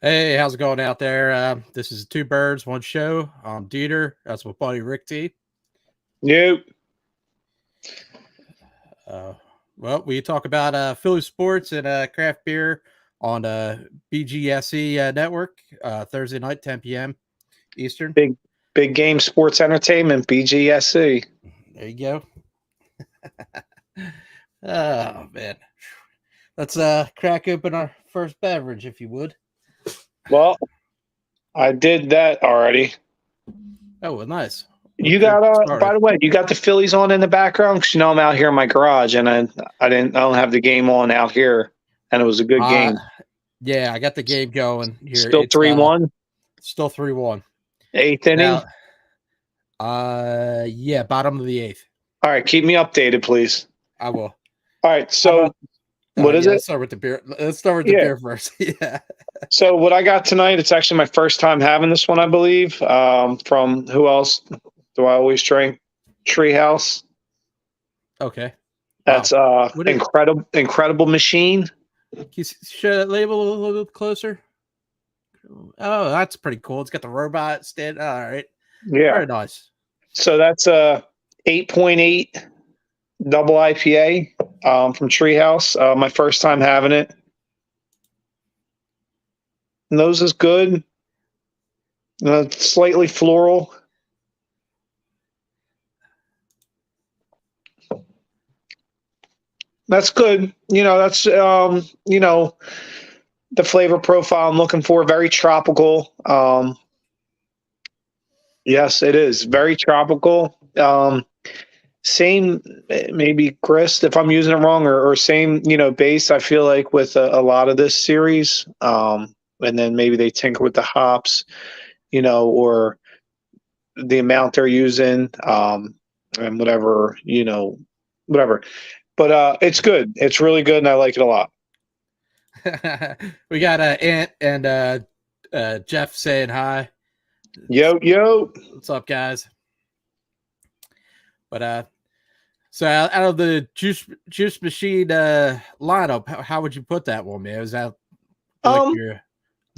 Hey, how's it going out there? This is Two Birds, One Show. I'm DeeTer. That's my buddy RicT. Nope. Uh, well, we talk about Philly sports and craft beer on BGSE network Thursday night, 10 p.m. Eastern. Big game sports entertainment, BGSE. There you go. Oh, man. Let's crack open our first beverage, if you would. Well, I did that already. Oh, well, nice. You got by the way, you got the Phillies on in the background because I'm out here in my garage and I don't have the game on out here, and it was a good game. Yeah, I got the game going here. Still 3-1. Still 3-1. Eighth inning. Yeah, bottom of the eighth. All right, keep me updated, please. I will. All right, so what is it? Let's start with the beer. Let's start with the beer first. Yeah. So what I got tonight, it's actually my first time having this one, I believe. From who else do I always drink? Treehouse. Okay. That's incredible machine. Can you show that label a little bit closer? Oh, that's pretty cool. It's got the robot stand. All right. Yeah. Very nice. So that's a 8.8 double IPA from Treehouse. My first time having it. Nose is good. Slightly floral. That's good. That's the flavor profile I'm looking for. Very tropical. Yes, it is very tropical. Same, maybe grist if I'm using it wrong, or same, base. I feel like with a lot of this series, and then maybe they tinker with the hops, or the amount they're using, and whatever. But it's good. It's really good, and I like it a lot. We got Ant and Jeff saying hi. Yo. What's up, guys? But so out of the juice machine lineup, how would you put that one, man? Is that like your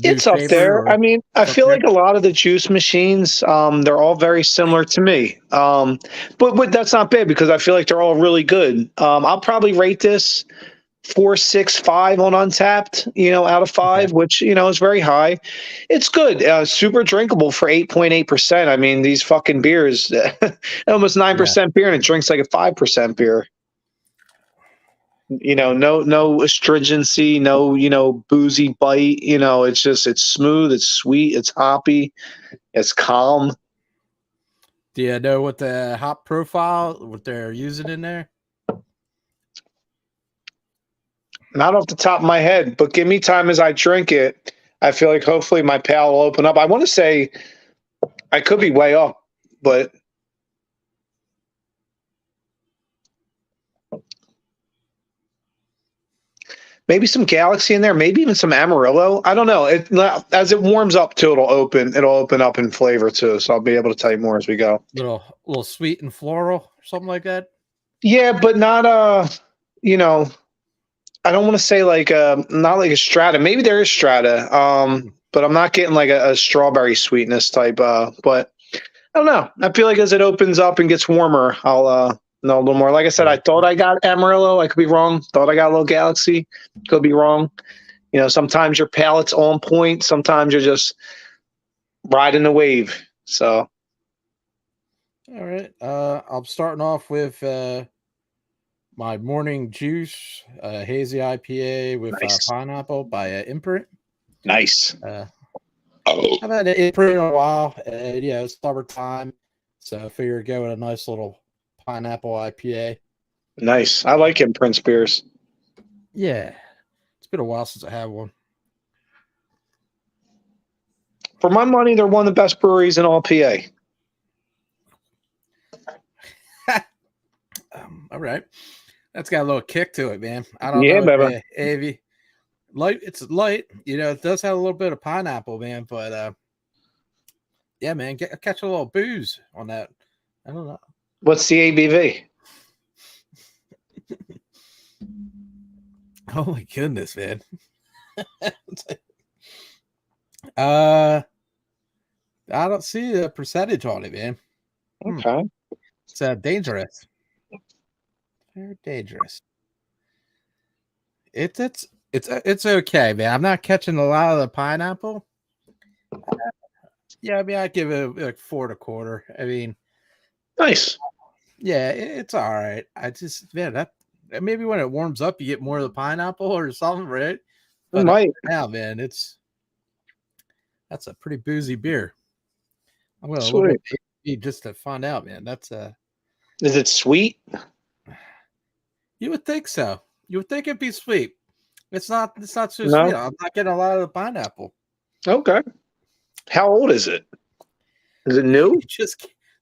it's up there. I mean, I feel like a lot of the juice machines, they're all very similar to me. But that's not bad because I feel like they're all really good. I'll probably rate this 4.65 on Untapped, out of 5, which, is very high. It's good. Super drinkable for 8.8%. I mean, these fucking beers, almost 9% beer, and it drinks like a 5% beer. No astringency, no, boozy bite. It's smooth, it's sweet, it's hoppy, it's calm. Do you know what the hop profile, what they're using in there? Not off the top of my head, but give me time as I drink it. I feel like hopefully my palate will open up. I want to say I could be way off, but maybe some Galaxy in there, maybe even some Amarillo. I don't know. As it warms up too, it'll open up in flavor too. So I'll be able to tell you more as we go. Little sweet and floral, something like that. Yeah, but not I don't want to say not like a strata. Maybe there is strata. But I'm not getting like a strawberry sweetness type. But I don't know. I feel like as it opens up and gets warmer, I'll know a little more. Like I said, I thought I got Amarillo. I could be wrong. Thought I got a little Galaxy. Could be wrong. Sometimes your palate's on point. Sometimes you're just riding the wave. So. All right. I'm starting off with my morning juice, hazy IPA with pineapple by Imprint. Nice. I've had Imprint in a while. It's summertime, so I figure go with a nice little pineapple IPA. Nice. I like Imprint beers. Yeah, it's been a while since I had one. For my money, they're one of the best breweries in all PA. All right. That's got a little kick to it, man. I don't know. Baby. Light, it's light. It does have a little bit of pineapple, man. But yeah, man, catch a little booze on that. I don't know. What's the ABV? Oh my goodness, man. I don't see a percentage on it, man. Okay. It's dangerous. Very dangerous. It's okay, man. I'm not catching a lot of the pineapple. Yeah, I mean, I'd give it like 4 1/4. I mean, nice. Yeah, it's all right. I just, man, that maybe when it warms up, you get more of the pineapple or something, right? But might. Now, man, that's a pretty boozy beer. I'm going a Sweet. little bit just to find out, man. That's Is it sweet? You would think so. You would think it'd be sweet. It's not so sweet. I'm not getting a lot of the pineapple. Okay. How old is it? Is it new?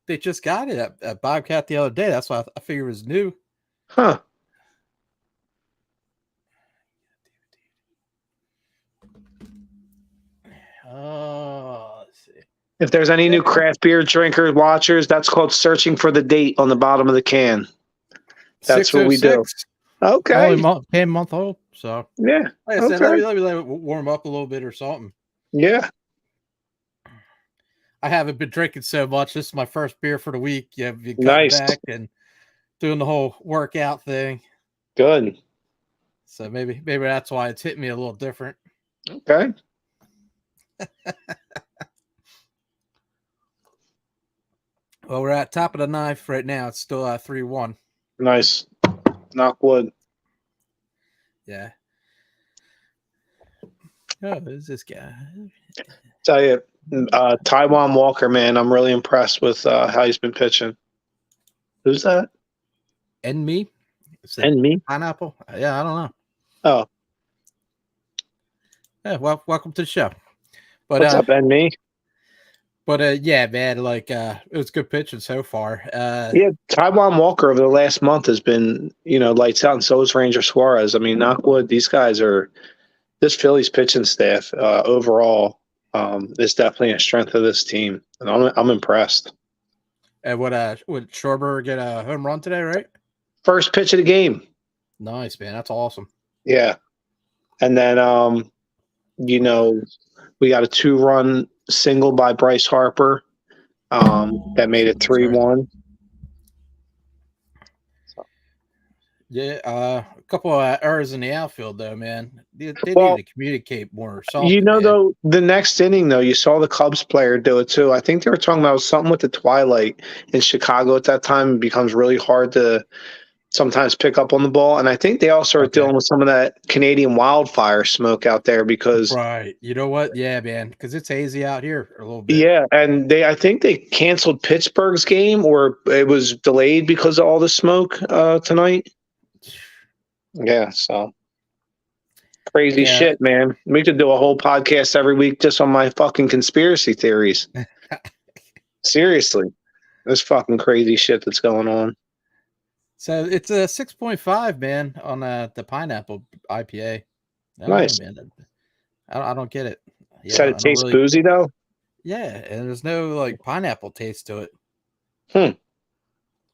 They just got it at Bobcat the other day. That's why I figured it was new. Huh. Oh, let's see. If there's any new craft beer drinkers, watchers, that's called searching for the date on the bottom of the can. That's what we do. Okay. Only 10-month old. So yeah. Like I said, let me let it warm up a little bit or something. Yeah. I haven't been drinking so much. This is my first beer for the week. Yeah, been cutting back and doing the whole workout thing. Good. So maybe that's why it's hitting me a little different. Okay. Well, we're at top of the ninth right now. It's still 3-1. Nice. Knock wood. Yeah. Oh, who's this guy? Tell you, Taiwan Walker, man, I'm really impressed with how he's been pitching. Who's that? And me? And me? Pineapple? Yeah, I don't know. Oh. Yeah, well, welcome to the show. But, what's up, and me? But yeah, man, like it was good pitching so far. Yeah, Taiwan Walker over the last month has been, lights out, and so is Ranger Suarez. I mean, knockwood, these guys are this Phillies pitching staff overall is definitely a strength of this team, and I'm impressed. And would Schwarber get a home run today, right? First pitch of the game. Nice, man. That's awesome. Yeah, and then we got a 2-run single by Bryce Harper that made it 3-1. Yeah, a couple of errors in the outfield, though, man. They need to communicate more or something. Though, the next inning, though, you saw the Cubs player do it, too. I think they were talking about something with the twilight in Chicago at that time. It becomes really hard to sometimes pick up on the ball. And I think they also are dealing with some of that Canadian wildfire smoke out there because... Right. You know what? Yeah, man, because it's hazy out here a little bit. Yeah, and I think they canceled Pittsburgh's game, or it was delayed because of all the smoke tonight. Yeah, so crazy shit, man. We could do a whole podcast every week just on my fucking conspiracy theories. Seriously, this fucking crazy shit that's going on. So it's a 6.5, man, on the pineapple IPA. Nice. Man. I don't get it. Yeah, said it tastes boozy though. Yeah, and there's no like pineapple taste to it.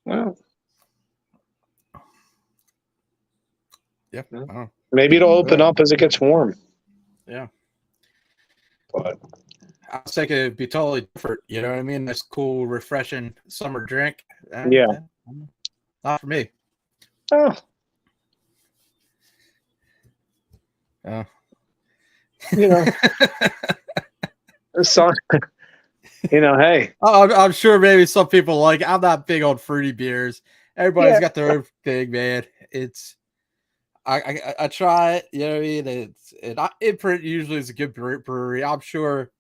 Well. Yeah. Maybe it'll open up as it gets warm. Yeah. But I was thinking it'd be totally different. You know what I mean? This cool, refreshing summer drink. Yeah. Not for me. Oh. So, hey. I'm sure maybe some people like it. I'm not big on fruity beers. Everybody's got their own thing, man. It's I try it, you know what I mean? Imprint usually is a good brewery. I'm sure.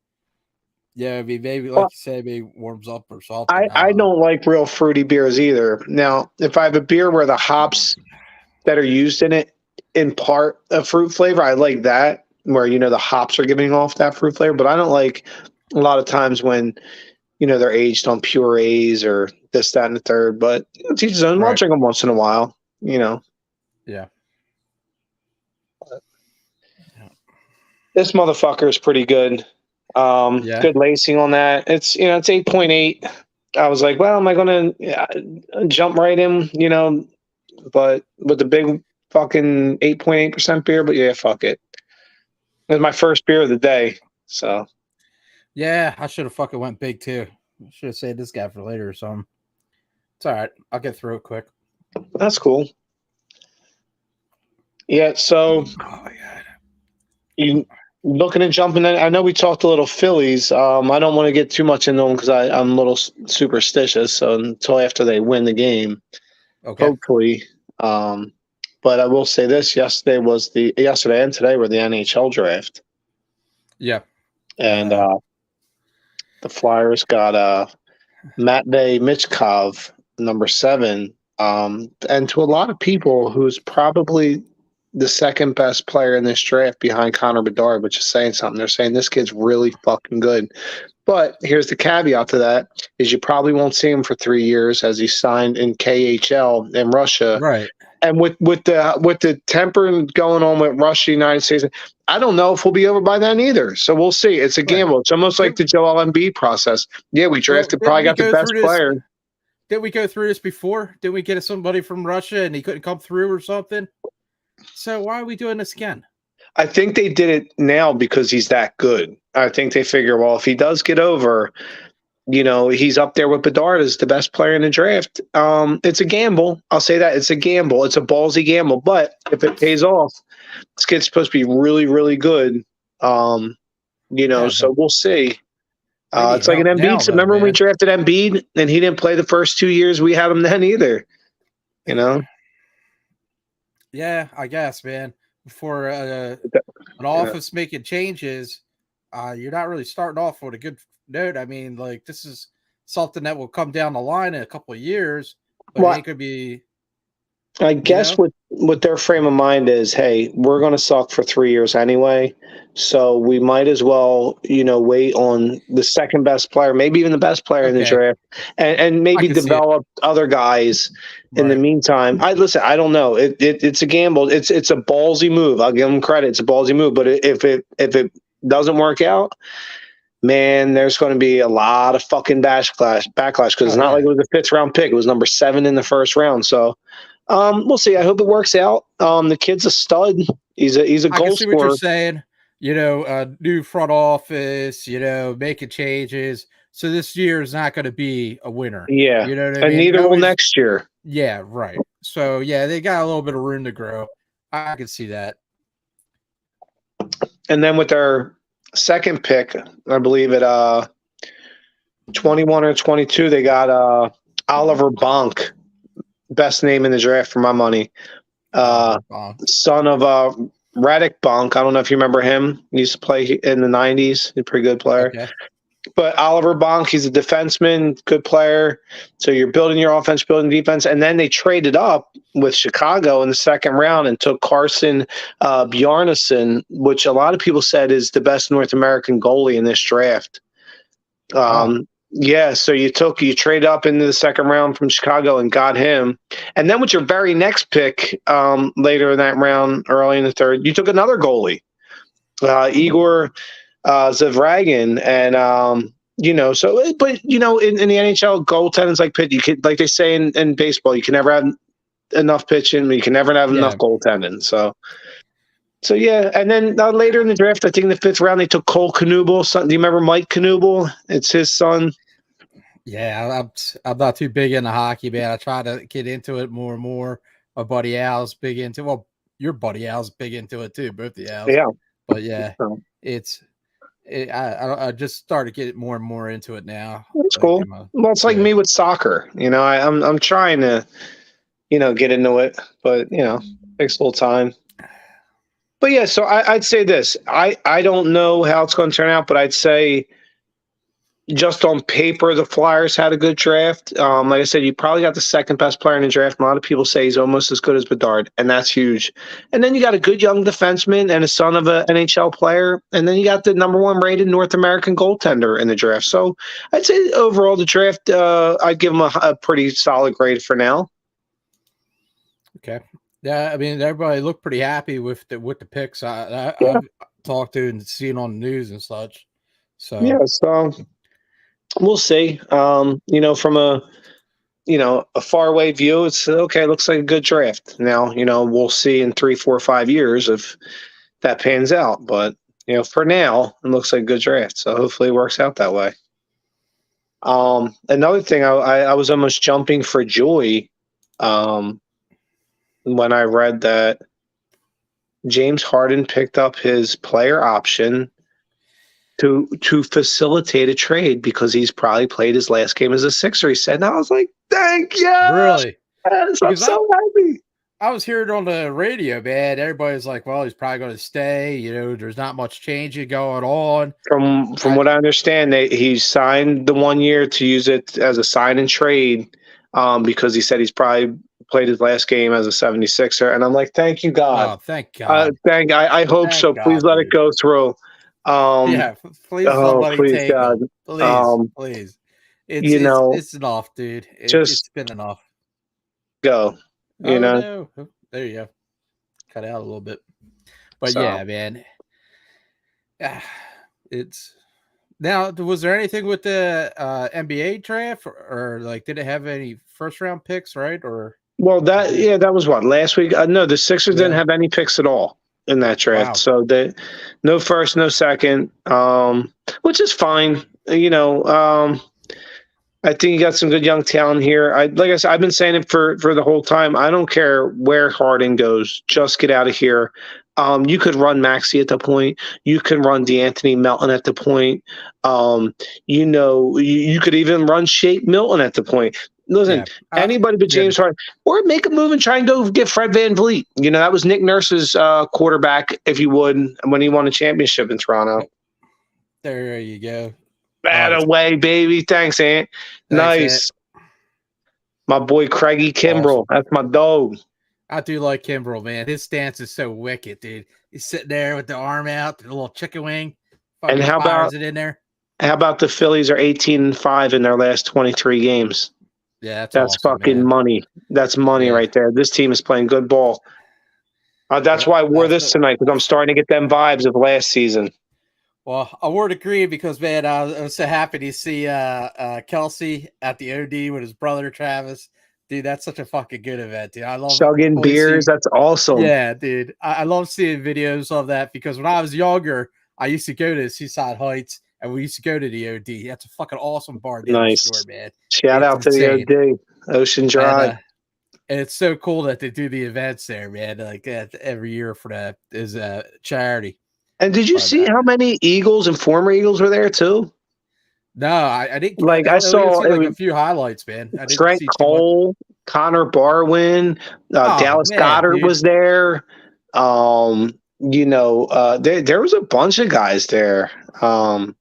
Yeah, I mean, maybe like you said, maybe warms up or something. I don't like real fruity beers either. Now, if I have a beer where the hops that are used in it impart a fruit flavor, I like that, where the hops are giving off that fruit flavor. But I don't like a lot of times when they're aged on purees or this, that, and the third. But it's each his own. I'll drink them once in a while. Yeah. This motherfucker is pretty good. Good lacing on that. It's 8.8. I was like, well, am I going to jump right in? But with the big fucking 8.8% beer. But yeah, fuck it. It was my first beer of the day, so Yeah, I should have fucking went big too. I should have saved this guy for later or something. It's all right. I'll get through it quick. That's cool. Yeah, so oh my God. You looking at jumping in? I know we talked a little Phillies. I don't want to get too much into them because I'm a little superstitious. So until after they win the game, hopefully. But I will say this: yesterday and today were the NHL draft. Yeah, and the Flyers got Matvei Michkov, number 7. And to a lot of people, who's probably the second best player in this draft behind Connor Bedard, which is saying something. They're saying this kid's really fucking good. But here's the caveat to that: is you probably won't see him for 3 years as he signed in KHL in Russia. Right. And with the temper going on with Russia, United States, I don't know if we'll be over by then either. So we'll see. It's a gamble. It's almost like the Joel Embiid process. Yeah, we drafted, probably got the best player. Did we go through this before? Did we get somebody from Russia and he couldn't come through or something? So why are we doing this again? I think they did it now because he's that good. I think they figure, well, if he does get over, he's up there with Bedard as the best player in the draft. It's a gamble. I'll say that. It's a gamble. It's a ballsy gamble. But if it pays off, this kid's supposed to be really, really good. So we'll see. It's like an Embiid. Remember when we drafted Embiid and he didn't play the first 2 years? We had him then either. Yeah, I guess, man. Before an office making changes, you're not really starting off with a good note. I mean, like, this is something that will come down the line in a couple of years, but it could be. I guess what their frame of mind is, hey, we're going to suck for 3 years anyway, so we might as well, wait on the second best player, maybe even the best player in the draft, and maybe develop other guys in the meantime. I don't know. It's a gamble. It's a ballsy move. I'll give them credit. It's a ballsy move, but if it doesn't work out, man, there's going to be a lot of fucking backlash because it's not like it was a 5th round pick. It was number 7 in the first round. So. We'll see. I hope it works out. The kid's a stud. He's a goal scorer. I can see what you're saying. New front office. Making changes. So this year is not going to be a winner. Yeah, you know what I mean. And neither will next year. Yeah, right. So they got a little bit of room to grow. I can see that. And then with their second pick, I believe at 21 or 22, they got Oliver Bonk. Best name in the draft for my money. Son of Radek Bonk. I don't know if you remember him. He used to play in the 90s. He's a pretty good player. Okay. But Oliver Bonk, he's a defenseman, good player. So you're building your offense, building defense. And then they traded up with Chicago in the second round and took Carson Bjarnason, which a lot of people said is the best North American goalie in this draft. Yeah, so you trade up into the second round from Chicago and got him. And then with your very next pick later in that round, early in the third, you took another goalie, Igor Zavragin. And, in the NHL, goaltending's like pitch. You could, like they say in baseball, you can never have enough pitching, but you can never have enough goaltending. So yeah, and then later in the draft, I think in the 5th round, they took Cole Knuble. Do you remember Mike Knuble? It's his son. Yeah, I'm not too big into hockey, man. I try to get into it more and more. My buddy Al's big into. Well, your buddy Al's big into it too. Both the Al's. Yeah, but yeah, I just started getting more and more into it now. That's cool. Well, it's like me with soccer. I'm trying to, get into it, but takes a little time. But yeah, so I'd say this. I don't know how it's going to turn out, but I'd say just on paper, the Flyers had a good draft. Like I said, you probably got the second best player in the draft. A lot of people say he's almost as good as Bedard, and that's huge. And then you got a good young defenseman and a son of an NHL player, and then you got the number 1 rated North American goaltender in the draft. So I'd say overall the draft, I'd give him a pretty solid grade for now. Okay. Yeah, I mean, everybody looked pretty happy with the picks I've talked to and seen on the news and such. So yeah, so we'll see. From a faraway view, it's okay. It looks like a good draft. Now, we'll see in 3, 4, 5 years if that pans out. But for now, it looks like a good draft. So hopefully it works out that way. Another thing, I was almost jumping for joy when I read that James Harden picked up his player option to facilitate a trade because he's probably played his last game as a Sixer. He said, and I was like, thank you. Really? Yes, I'm so happy. I was hearing on the radio, man. Everybody's like, well, he's probably going to stay. There's not much changing going on. From what I understand, he signed the 1 year to use it as a sign and trade because he said he's probably played his last game as a 76er. And I'm like, thank you, God. Oh, thank God. I hope so. God, please let it go through. Please somebody take God. It. Please. It's enough, dude. It's been enough. Go. No. There you go. Cut out a little bit. But yeah, man. It's now. Was there anything with the NBA draft, or like, did it have any first round picks, right? Or that was what, last week. No, the Sixers didn't have any picks at all in that draft. Wow. So they no first, no second, which is fine. I think you got some good young talent here. Like I said, I've been saying it for the whole time. I don't care where Harden goes. Just get out of here. You could run Maxey at the point. You can run DeAnthony Melton at the point. You could even run Shake Milton at the point. Listen, anybody but James Harden. Or make a move and try and go get Fred VanVleet. That was Nick Nurse's quarterback, if you would, when he won a championship in Toronto. There you go. Away, baby. Thanks, Ant. Nice. My boy Craigie Kimbrell. Awesome. That's my dog. I do like Kimbrell, man. His stance is so wicked, dude. He's sitting there with the arm out, the little chicken wing. And how about it in there? How about the Phillies are 18-5 in their last 23 games? Yeah, that's awesome, fucking money. That's money right there. This team is playing good ball. That's why I wore this tonight, because I'm starting to get them vibes of last season. Well, I would agree because, man, I was so happy to see Kelsey at the OD with his brother Travis. Dude, that's such a fucking good event, dude. I love chugging beers. That's awesome. Yeah, dude. I love seeing videos of that because when I was younger, I used to go to Seaside Heights and we used to go to the OD. That's a fucking awesome bar. Nice. Store, man. Shout out to the OD, Ocean Drive. And it's so cool that they do the events there, man. Like every year for that is a charity. And did you see how many Eagles and former Eagles were there too? No, I didn't. Like I saw a few highlights, man. Trent Cole, Connor Barwin, Dallas Goedert was there. There was a bunch of guys there.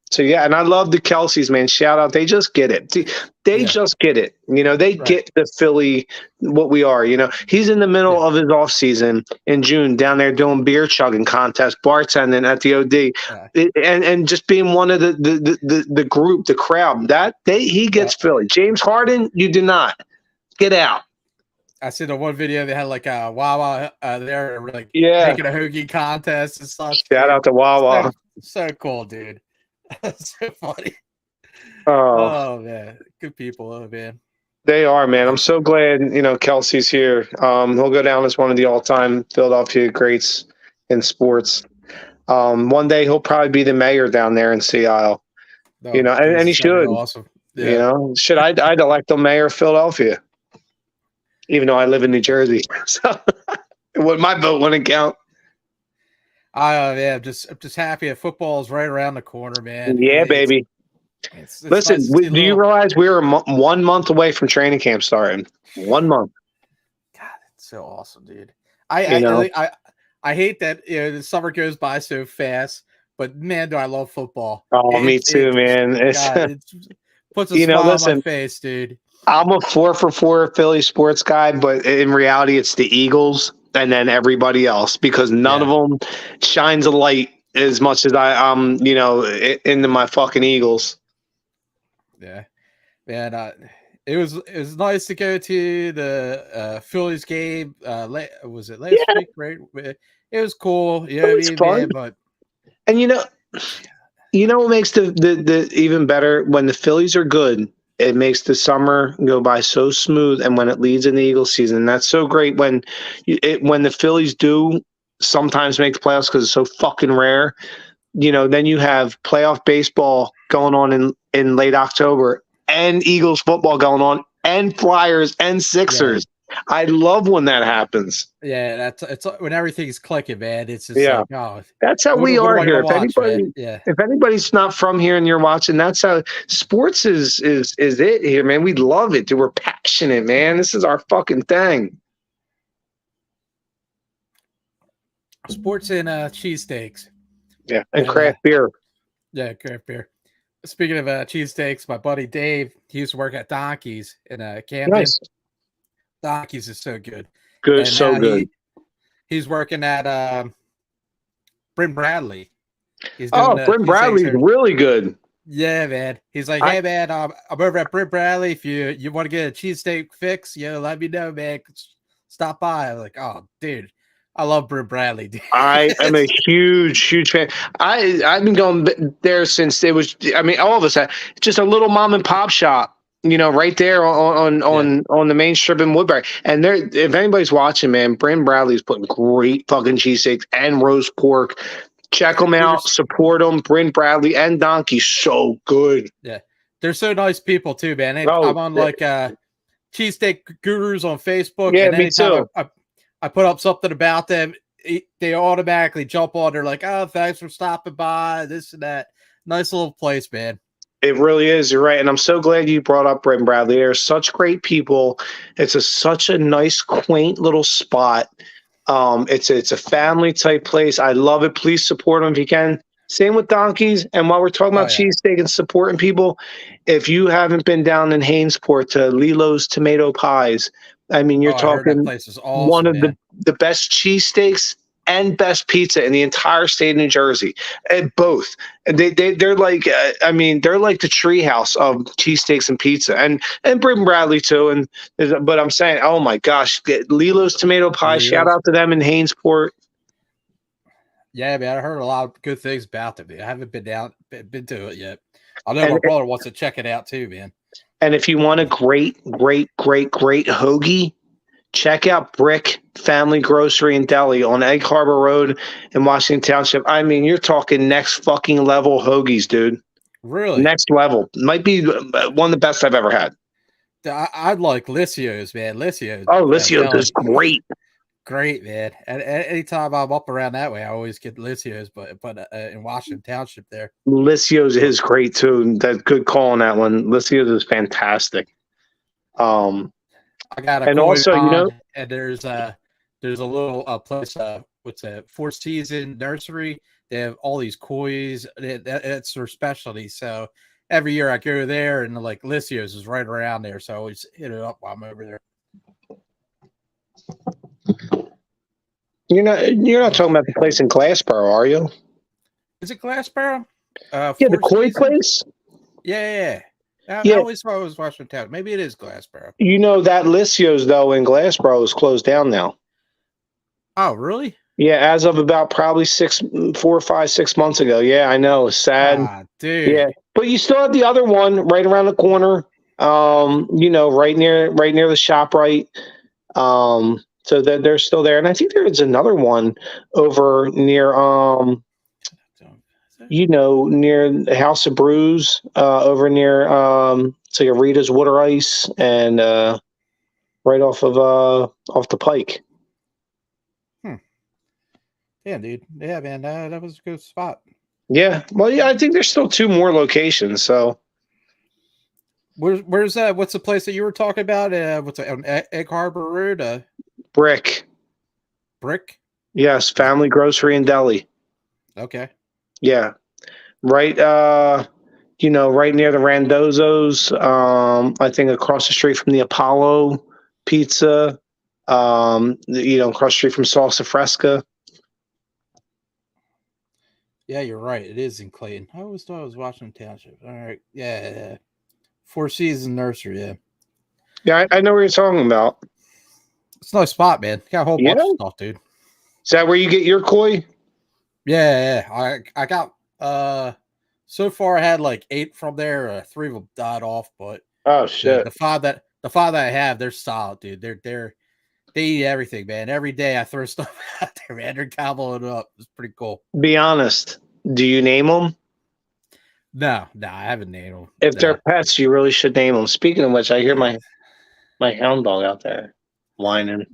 So yeah, and I love the Kelseys, man. Shout out. They just get it. They just get it. They get the Philly, what we are. He's in the middle of his off season in June down there doing beer chugging contest, bartending at the OD, and just being one of the group, the crowd. He gets Philly. James Harden, you do not. Get out. I see the one video they had like a Wawa there, like making a hoagie contest and stuff. Shout out to Wawa. So cool, dude. That's so funny. Oh man, good people, man. They are, man. I'm so glad Kelsey's here. He'll go down as one of the all-time Philadelphia greats in sports. One day he'll probably be the mayor down there in Seattle. And he should. Awesome. Yeah. I'd elect him mayor of Philadelphia, even though I live in New Jersey. So my vote wouldn't count. I'm just happy that football is right around the corner, man. Yeah, baby. Listen, nice do you realize we were 1 month away from training camp starting? 1 month. God, that's so awesome, dude. I hate that the summer goes by so fast, but man, do I love football. Oh, me too, man. It puts a smile on my face, dude. I'm a 4-for-4 Philly sports guy, but in reality, it's the Eagles and then everybody else because none of them shines a light as much as I'm, into my fucking Eagles. Yeah, man. It was nice to go to the Phillies game. Was it last week? Right. It was cool. Yeah, it was fun. Man, but what makes the even better when the Phillies are good. It makes the summer go by so smooth, and when it leads in the Eagles season, that's so great. When the Phillies do sometimes make the playoffs because it's so fucking rare. then you have playoff baseball going on in late October, and Eagles football going on, and Flyers and Sixers. Yeah. I love when that happens. Yeah, it's when everything's clicking, man. It's just like, oh, that's how we are here. If anybody's not from here and you're watching, that's how sports is it here, man. We love it, dude. We're passionate, man. This is our fucking thing. Sports and cheesesteaks. Yeah, and craft beer. Yeah, craft beer. Speaking of cheesesteaks, my buddy Dave, he used to work at Donkey's in Camden. Nice. Donkey's is so good. Good, and so good. He's working at Bryn Bradley. Bryn Bradley's really good. Yeah, man. He's like, hey, man, I'm over at Bryn Bradley. If you want to get a cheesesteak fix, let me know, man. Stop by. I'm like, oh, dude. I love Bryn Bradley, dude. I am a huge fan. I've been going there since it was. I mean, all of us had just a little mom and pop shop, right there on the main strip in Woodbury. And there, if anybody's watching, man, Bryn Bradley's putting great fucking cheesesteaks and roast pork. Check them out, support them. Bryn Bradley and Donkey, so good. Yeah, they're so nice people too, man. I'm on like cheesesteak gurus on Facebook. Yeah, me too. I put up something about them, they automatically jump on. They're like, oh, thanks for stopping by, this and that. Nice little place, man. It really is. You're right. And I'm so glad you brought up Bryn Bradley. They're such great people. It's such a nice, quaint little spot. It's a family type place. I love it. Please support them if you can. Same with Donkeys. And while we're talking about cheesesteak and supporting people, if you haven't been down in Hainesport to Lilo's Tomato Pies, I mean, you're talking awesome, one of the best cheesesteaks and best pizza in the entire state of New Jersey. And both. They're like, they're like the treehouse of cheesesteaks and pizza, and Bryn Bradley too. But I'm saying, oh my gosh, Lilo's Tomato Pie. Shout out to them in Hainesport. Yeah, man, I heard a lot of good things about them. I haven't been to it yet. I know my brother wants to check it out too, man. And if you want a great hoagie, check out Brick Family Grocery and Deli on Egg Harbor Road in Washington Township. I mean, you're talking next fucking level hoagies, dude. Really? Next level. Might be one of the best I've ever had. I'd like Lissio's, man. Lissio's. Oh, Lissio's is great. Great, man. And anytime I'm up around that way, I always get Lissio's, but in Washington Township there. Lissio's is great too. That's good call on that one. Lissio's is fantastic. I got a and also, and there's a little place, what's that? Four Season Nursery. They have all these kois. That's their specialty. So every year I go there, and like Lissio's is right around there. So I always hit it up while I'm over there. You're not talking about the place in Glassboro, are you? Is it Glassboro? Yeah, the koi place. Yeah. I always thought it was Washington Town. Maybe it is Glassboro. That Lissio's though in Glassboro is closed down now. Oh, really? Yeah, as of about probably 4, 5, 6 months ago. Yeah, I know. It's sad. Dude. Yeah, but you still have the other one right around the corner. Right near the ShopRite. So that they're still there, and I think there is another one over near near the House of Brews, over near it's like a Rita's Water Ice, and right off the Pike. Yeah, dude. Yeah, man, that was a good spot. Yeah, well, yeah, I think there's still 2 more locations. So, where's that? What's the place that you were talking about? What's it, on Egg Harbor Road? Brick. Yes, Family Grocery and Deli. Okay. Yeah, right. Right near the Randozzo's. I think across the street from the Apollo Pizza. Across the street from Salsa Fresca. Yeah, you're right. It is in Clayton. I always thought it was Washington Township. All right. Yeah. Four Seasons Nursery. Yeah. Yeah, I know what you're talking about. It's a nice spot, man. Got a whole bunch of stuff, dude. Is that where you get your koi? Yeah. I got so far I had like 8 from there. 3 of them died off, but shit. The 5 that I have, they're solid, dude. They eat everything, man. Every day I throw stuff out there, man. They're gobbling it up. It's pretty cool. Be honest. Do you name them? No, I haven't named them. If they're pets, you really should name them. Speaking of which, I hear my hound dog out there whining.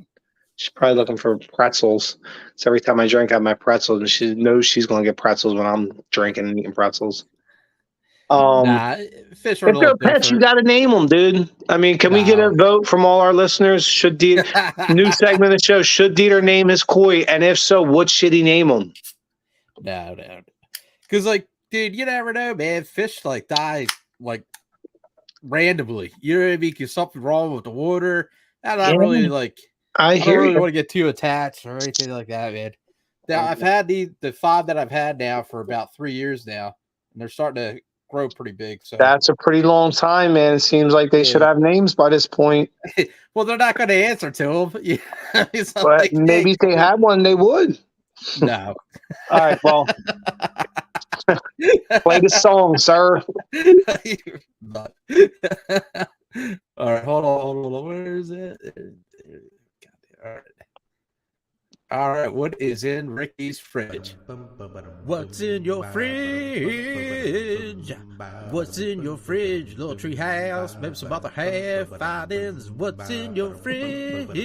She's probably looking for pretzels. So every time I drink, I have my pretzels, and she knows she's going to get pretzels when I'm drinking and eating pretzels. Fish are if they're pets, you got to name them, dude. I mean, can we get a vote from all our listeners? Should new segment of the show, should DeeTer name his koi? And if so, what should he name them? No. Because, like, dude, you never know, man. Fish, like, die, like, randomly. You know what I mean? Because something wrong with the water. And I really, like, I don't really want to get too attached or anything like that, man. Now, I've had the 5 that I've had now for about 3 years now, and they're starting to grow pretty big. So that's a pretty long time, man. It seems like they should have names by this point. Well, they're not going to answer to them. But like, maybe if they had one, they would. No. All right, well, play the song, sir. All right, hold on. Where is it? All right, what is in Ricky's fridge? What's in your fridge? What's in your fridge? Little tree house, maybe some other half findings. What's in your fridge?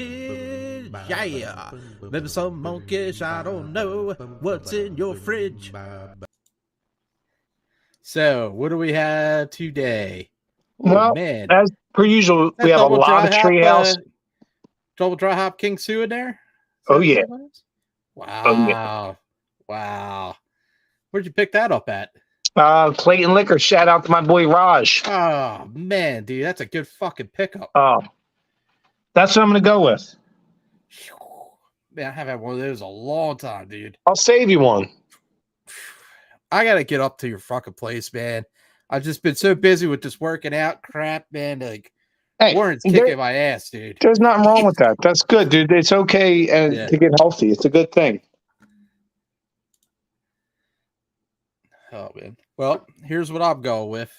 Yeah, maybe some monkish, I don't know. What's in your fridge? So, what do we have today? Well, man, as per usual, we have a lot of treehouse. Double dry hop King Sue in there? Oh, yeah. Wow. Oh, yeah. Wow. Where'd you pick that up at? Clayton Liquor. Shout out to my boy Raj. Oh, man, dude. That's a good fucking pickup. Oh. That's what I'm going to go with. Man, I haven't had one of those a long time, dude. I'll save you one. I got to get up to your fucking place, man. I've just been so busy with this working out crap, man. Like, Warren's kicking my ass, dude. There's nothing wrong with that. That's good, dude. It's okay to get healthy. It's a good thing. Oh, man. Well, here's what I'm going with.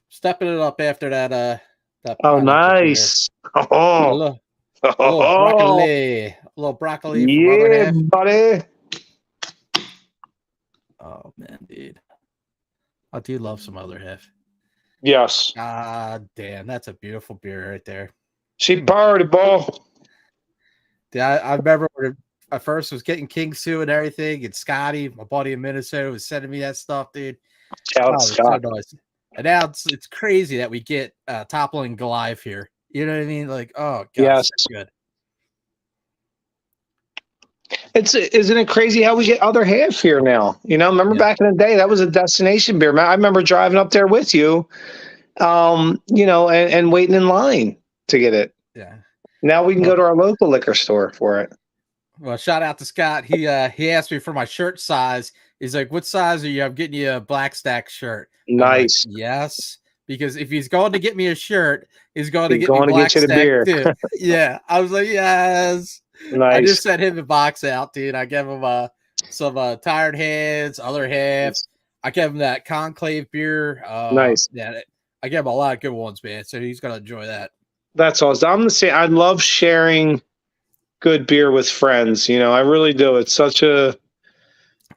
Stepping it up after that. Oh, nice. A little broccoli. A little broccoli. Yeah, buddy. Oh, man, dude. I do love some other half. Yes. Damn, that's a beautiful beer right there. She borrowed the ball. Yeah, I remember when I first was getting King Sue and everything, and Scotty, my buddy in Minnesota, was sending me that stuff, dude. Scott. So nice. And now it's crazy that we get Toppling Goliath here. You know what I mean? Like, oh god, yes, that's good. Isn't it crazy how we get other half here now? You know, remember back in the day, that was a destination beer. I remember driving up there with you, you know, and waiting in line to get it. Yeah. Now we can go to our local liquor store for it. Well, shout out to Scott. He asked me for my shirt size. He's like, "What size are you?" I'm getting you a Black Stack shirt. Nice. Like, yes. Because if he's going to get me a shirt, he's going to get me Black Stack beer. too. Yeah. I was like, yes. Nice. I just sent him a box out, dude. I gave him some Tired Hands, other halves. I gave him that Conclave beer. Nice. Yeah, I gave him a lot of good ones, man. So he's gonna enjoy that. That's awesome. I'm the same. I love sharing good beer with friends. You know, I really do. It's such a,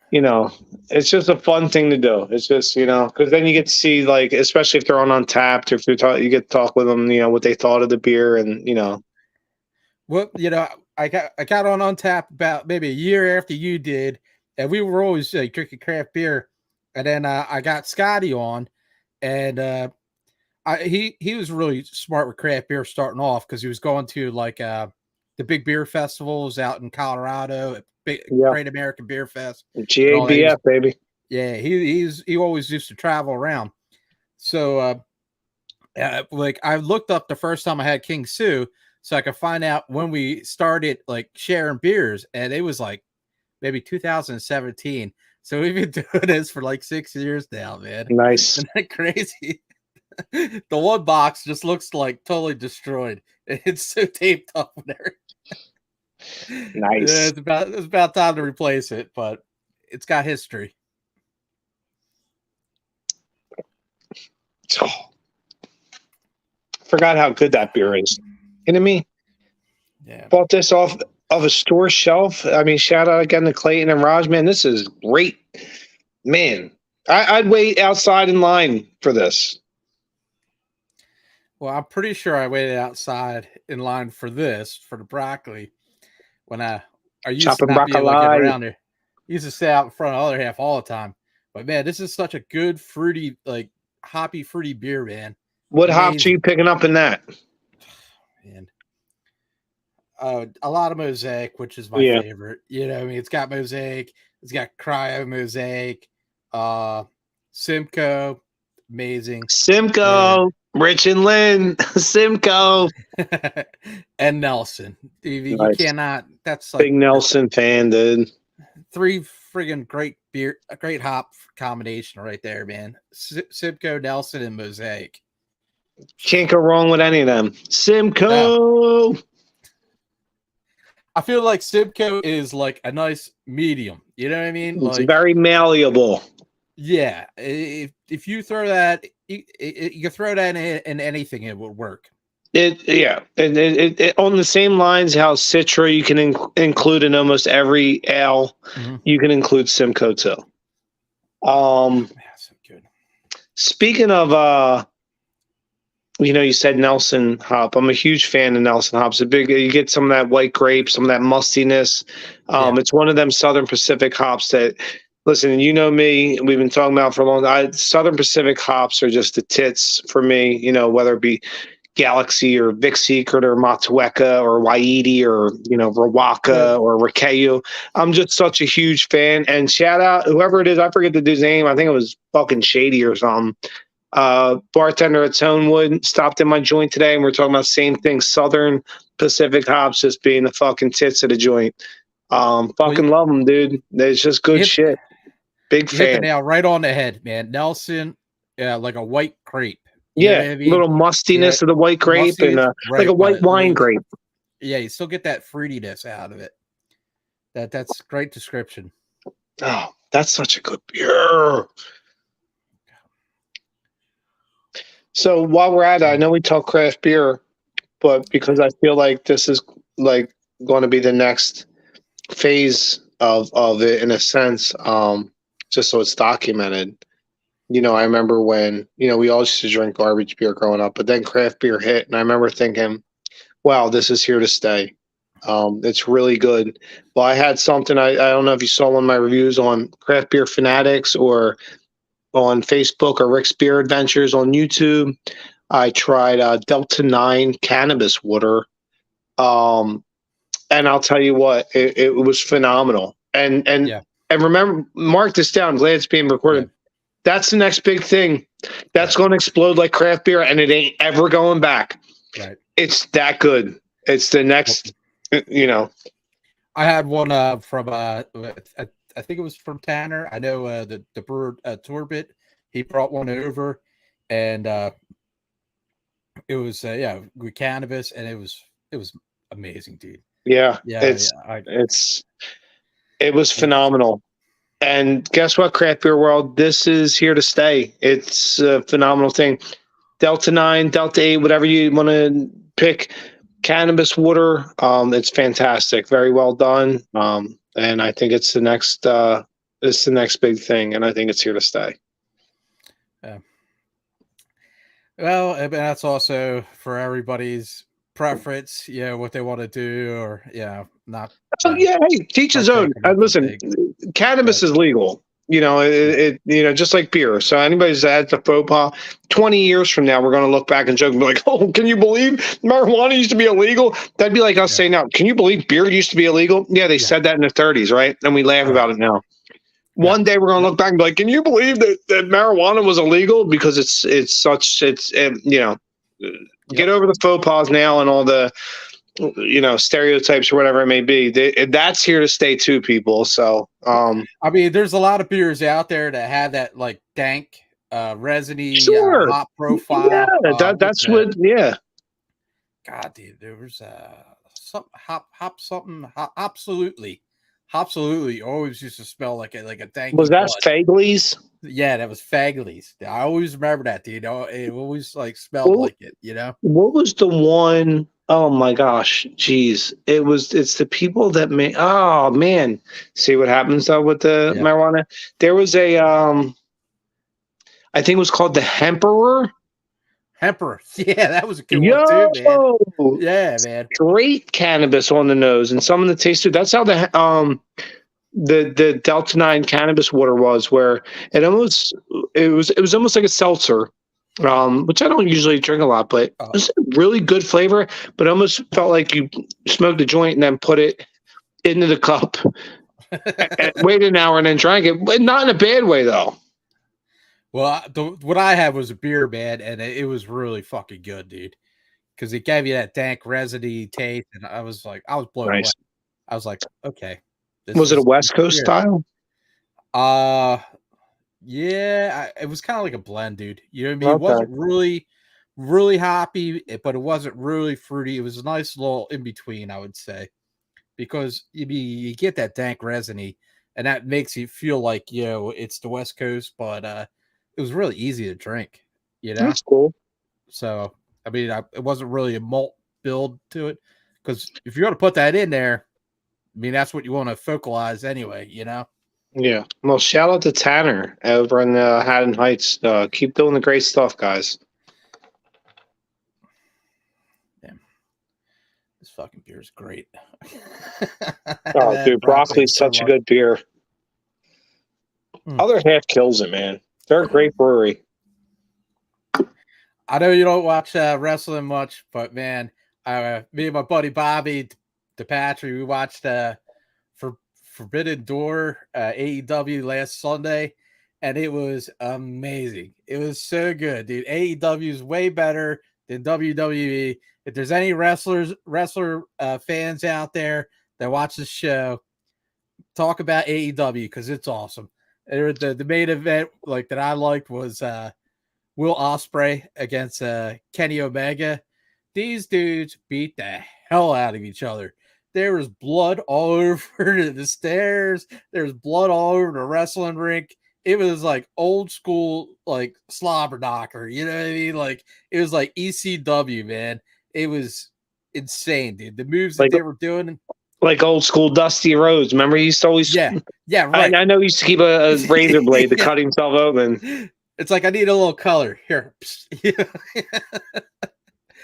you know, it's just a fun thing to do. It's just, you know, because then you get to see, like, especially if they're on Untapped, or if you get to talk with them, you know, what they thought of the beer, and you know. Well, you know, I got on Untapped about maybe a year after you did, and we were always like drinking craft beer. And then I got Scotty on, and he was really smart with craft beer starting off, because he was going to like the big beer festivals out in Colorado, Great American Beer Fest, GABF, baby. Yeah, he always used to travel around. So like I looked up the first time I had King Sue, so I could find out when we started like sharing beers, and it was like maybe 2017. So we've been doing this for like 6 years now, man. Nice. Isn't that crazy? The one box just looks like totally destroyed. It's so taped up there. Nice. Yeah, it's about time to replace it, but it's got history. Oh, forgot how good that beer is. You know what I mean? Yeah. Bought this off of a store shelf. I mean, shout out again to Clayton and Raj. Man, this is great. Man, I'd wait outside in line for this. Well, I'm pretty sure I waited outside in line for the broccoli, when I used to not be able to get around there. I used to stay out in front of the other half all the time. But man, this is such a good fruity, like hoppy, fruity beer, man. What hops are you picking up in that? Man, a lot of Mosaic, which is my favorite. You know, I mean, it's got Mosaic, it's got Cryo Mosaic, Simcoe, amazing. Simcoe, Rich and Lynn, Simcoe, and Nelson. You cannot. That's like big Nelson fan, dude. 3 friggin' great beer, a great hop combination right there, man. Simcoe, Nelson, and Mosaic. Can't go wrong with any of them. Simcoe. No. I feel like Simcoe is like a nice medium. You know what I mean? It's like, very malleable. Yeah. If you throw that, you can throw that in anything, it would work. It on the same lines how Citra you can include in almost every ale. Mm-hmm. You can include Simcoe too. So good. Speaking of you said Nelson hop. I'm a huge fan of Nelson hops. You get some of that white grape, some of that mustiness. It's one of them Southern Pacific hops that, listen, you know me, we've been talking about for a long time. Southern Pacific hops are just the tits for me, whether it be Galaxy or Vic Secret or Matueka or Waiti or, Rawaka or Rikayu. I'm just such a huge fan. And shout out whoever it is, I forget the dude's name. I think it was fucking Shady or something. Bartender at Tonewood stopped in my joint today, and we're talking about the same thing. Southern Pacific hops just being the fucking tits of the joint. Love them, dude. It's just good shit. Big fan. Hit the nail right on the head, man. Nelson, like a white grape. Little mustiness of the white grape and like a white wine grape. Yeah, you still get that fruitiness out of it. That's great description. Oh, that's such a good beer. So while we're at it, I know we talk craft beer, but because I feel like this is like going to be the next phase of it in a sense, just so it's documented. I remember when, we all used to drink garbage beer growing up, but then craft beer hit, and I remember thinking, wow, this is here to stay. It's really good. Well, I had something, I don't know if you saw one of my reviews on Craft Beer Fanatics or on Facebook or Rick's Beer Adventures on YouTube. I tried Delta 9 cannabis water. And I'll tell you what, it was phenomenal. And remember, mark this down. I'm glad it's being recorded. Yeah. That's the next big thing. That's going to explode like craft beer, and it ain't ever going back. Right. It's that good. It's the next, I had one from I think it was from Tanner. I know the brewer Torbit. He brought one over, and it was with cannabis, and it was amazing, dude. Yeah. It was phenomenal. And guess what, craft beer world? This is here to stay. It's a phenomenal thing. Delta 9, Delta 8, whatever you want to pick. Cannabis water. It's fantastic. Very well done. And I think it's the next big thing, and I think it's here to stay. Yeah. Well, and that's also for everybody's preference, what they want to do, or not. Hey, teach his own. Listen, cannabis is legal. Just like beer. So anybody's at the faux pas, 20 years from now, we're going to look back and joke and be like, oh, can you believe marijuana used to be illegal? That'd be like us saying now, can you believe beer used to be illegal? Yeah, they said that in the 30s, right? And we laugh about it now. One day we're going to look back and be like, can you believe that marijuana was illegal? Because get over the faux pas now and all the, stereotypes or whatever it may be. That's here to stay too, people. So, I mean, there's a lot of beers out there that have that like dank, resiny, hop profile. Yeah, that's what. Yeah. God, dude, there was some absolutely always used to smell like a dank. Was that Fagley's? Yeah, that was Fagley's. I always remember that, dude. It always like smelled like it. What was the one? Oh my gosh, geez. It's the people that make, oh man. See what happens though with the marijuana? There was a I think it was called the Hemperor. Yeah, that was a good one too, man. Yeah, man. Great cannabis on the nose and some of the taste too. That's how the Delta 9 cannabis water was, where it was almost like a seltzer. Which I don't usually drink a lot, but it was a really good flavor, but it almost felt like you smoked a joint and then put it into the cup and waited an hour and then drank it, but not in a bad way though. Well, what I had was a beer, man, and it was really fucking good, dude. Because it gave you that dank resiny taste, and I was blown away. I was like, okay. Was it a West Coast style? Yeah, it was kind of like a blend, dude. You know what I mean? Okay. It wasn't really, really hoppy, but it wasn't really fruity. It was a nice little in between, I would say, because you get that dank resiny, and that makes you feel like it's the West Coast, but it was really easy to drink. That's cool. So I mean, it wasn't really a malt build to it, because if you're going to put that in there, I mean, that's what you want to focalize anyway, Yeah. Well, shout out to Tanner over in Haddon Heights. Keep doing the great stuff, guys. Damn. This fucking beer is great. Oh, dude, broccoli's such a good beer. Other half kills it, man. They're a great brewery. I know you don't watch wrestling much, but man, me and my buddy Bobby DePatry, we watched Forbidden Door AEW last Sunday, and it was amazing. It was so good, dude. AEW is way better than WWE. If there's any wrestler fans out there that watch the show, talk about AEW because it's awesome. The main event that I liked was Will Ospreay against Kenny Omega. These dudes beat the hell out of each other. There was blood all over the stairs. There was blood all over the wrestling rink. It was like old school, like slobber knocker. You know what I mean? It was like ECW, man. It was insane, dude. The moves that they were doing. Like old school Dusty Rhodes. Remember, he used to always. Yeah, right. I know he used to keep a razor blade to cut himself open. It's like, I need a little color here.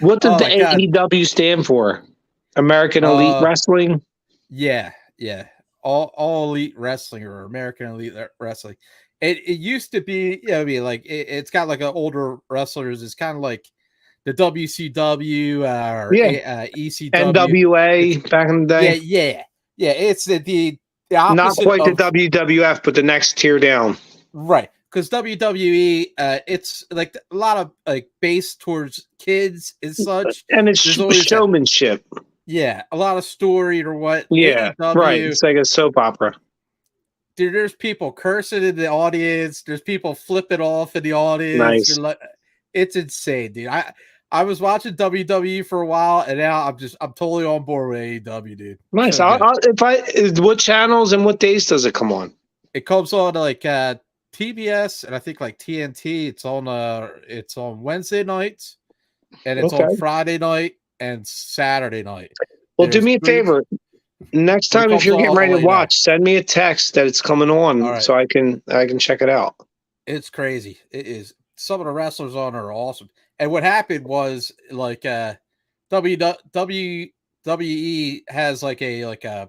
What did the AEW stand for? American Elite Wrestling? Yeah. All Elite Wrestling, or American Elite Wrestling. It used to be, it's got like an older wrestlers. It's kind of like the WCW or ECW. NWA back in the day. Yeah. It's the opposite. Not quite the WWF, but the next tier down. Right. Because WWE, it's like a lot of based towards kids and such. And it's showmanship. Yeah, a lot of story or what. Yeah, right. It's like a soap opera. Dude, there's people cursing in the audience. There's people flipping off in the audience. Nice. It's insane, dude. I was watching WWE for a while, and now I'm totally on board with AEW, dude. Nice. So what channels and what days does it come on? It comes on TBS and I think TNT. It's on Wednesday nights, and it's on Friday night and Saturday night. Well, do me a favor. Next time, if you're getting ready to watch, send me a text that it's coming on, so I can check it out. It's crazy. It is. Some of the wrestlers on are awesome. And what happened was WWE has a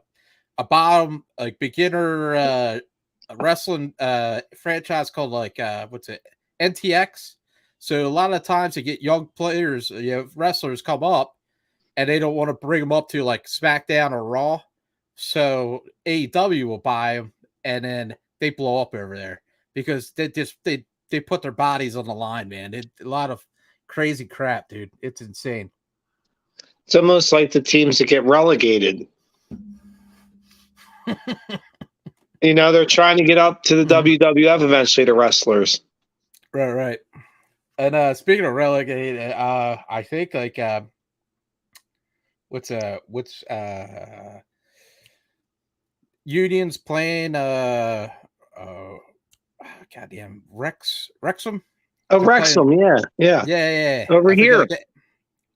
bottom beginner wrestling franchise called NTX. So a lot of times they get young players, wrestlers come up, and they don't want to bring them up to SmackDown or Raw. So AEW will buy them, and then they blow up over there because they put their bodies on the line, man. A lot of crazy crap, dude. It's insane. It's almost like the teams that get relegated. They're trying to get up to the WWF eventually, the wrestlers. Right. And speaking of relegated, I think what's Union's playing goddamn Wrexham. Oh, Wrexham, yeah. Yeah. Over here.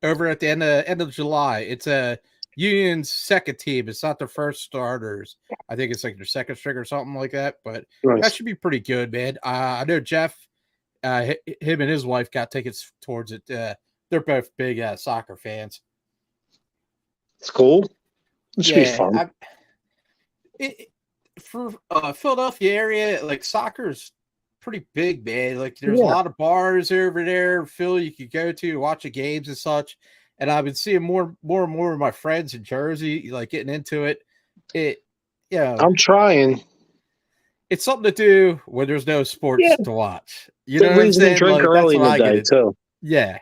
over at the end of July. It's a Union's second team. It's not their first starters. I think it's like their second string or something like that. But that should be pretty good, man. I know Jeff, him and his wife got tickets towards it. They're both big soccer fans. It's cool. It should be fun. For Philadelphia area, like soccer's pretty big, man. Like there's a lot of bars over there, Philly, you could go to watch the games and such. And I've been seeing more and more of my friends in Jersey like getting into it. I'm trying. It's something to do when there's no sports to watch. You know what I'm saying? Drink early in the day too. Yeah.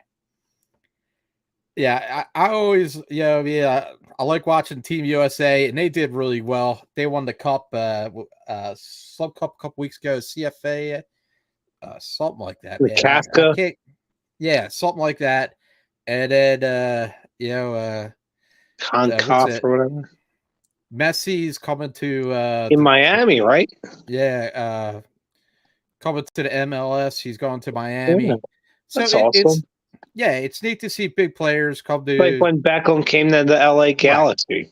Yeah, I always, I like watching Team USA, and they did really well. They won the cup, Sub Cup a couple weeks ago, CFA, something like that. The Kafka. Something like that. And then, CONCACAF or whatever. Messi's coming to in Miami, right? Yeah, coming to the MLS. He's going to Miami. Yeah, that's awesome. It's neat to see big players come to. Like when Beckham came to the LA Galaxy. Right.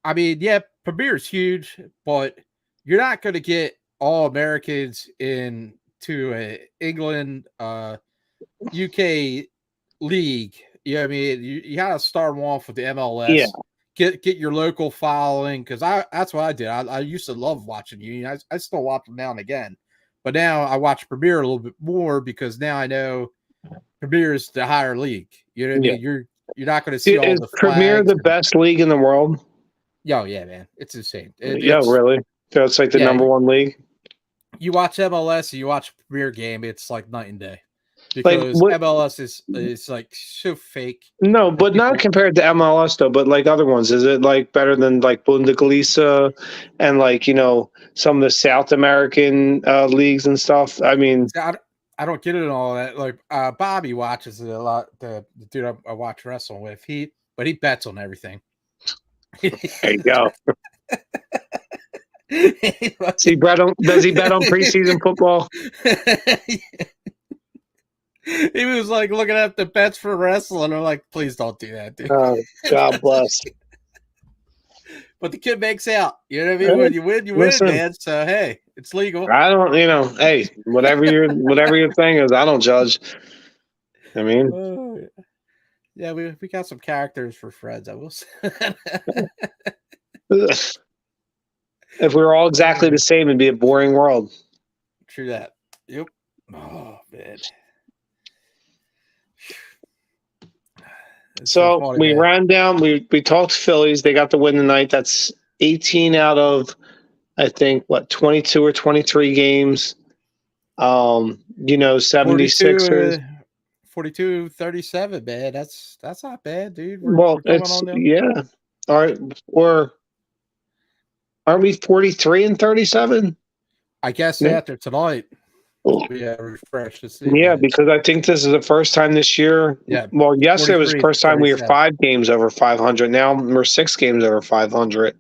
I mean, Premier's huge, but you're not going to get all Americans into a England, UK league. You know what I mean? You got to start them off with the MLS. Yeah. Get your local following, because that's what I did. I used to love watching Union. I still watch them now and again, but now I watch Premier a little bit more because now I know Premier is the higher league. You know what I mean? You're not going to see all the Premier the best league in the world? Oh yeah, man, it's insane. Really? So it's like the number one league. You watch MLS, and you watch Premier game, it's like night and day. Because MLS is like so fake. No, but not compared to MLS though. But like other ones, is it like better than like Bundesliga and like some of the South American leagues and stuff? I mean, I don't get it and all that. Like Bobby watches it a lot. The dude I watch wrestling with, but he bets on everything. There you go. Does he bet on preseason football? He was like looking at the bets for wrestling. I'm like, please don't do that, dude. Oh, God bless. But the kid makes out. You know what I mean? When you win, you win, man. So hey, it's legal. I don't, hey, whatever your thing is, I don't judge. I mean, yeah, we got some characters for friends. I will say. If we were all exactly the same, it'd be a boring world. True that. Yep. Oh man. So we ran down. We talked Phillies. They got the win tonight. That's 18 out of, I think, 22 or 23 games. 76ers. 42-37, man. That's not bad, dude. Yeah. All right. Aren't we 43 and 37? I guess after tonight. Refresh to see. Yeah, because I think this is the first time this year. Yeah. Well, yesterday was the first time we were 5 games over 500. Now we're 6 games over 500.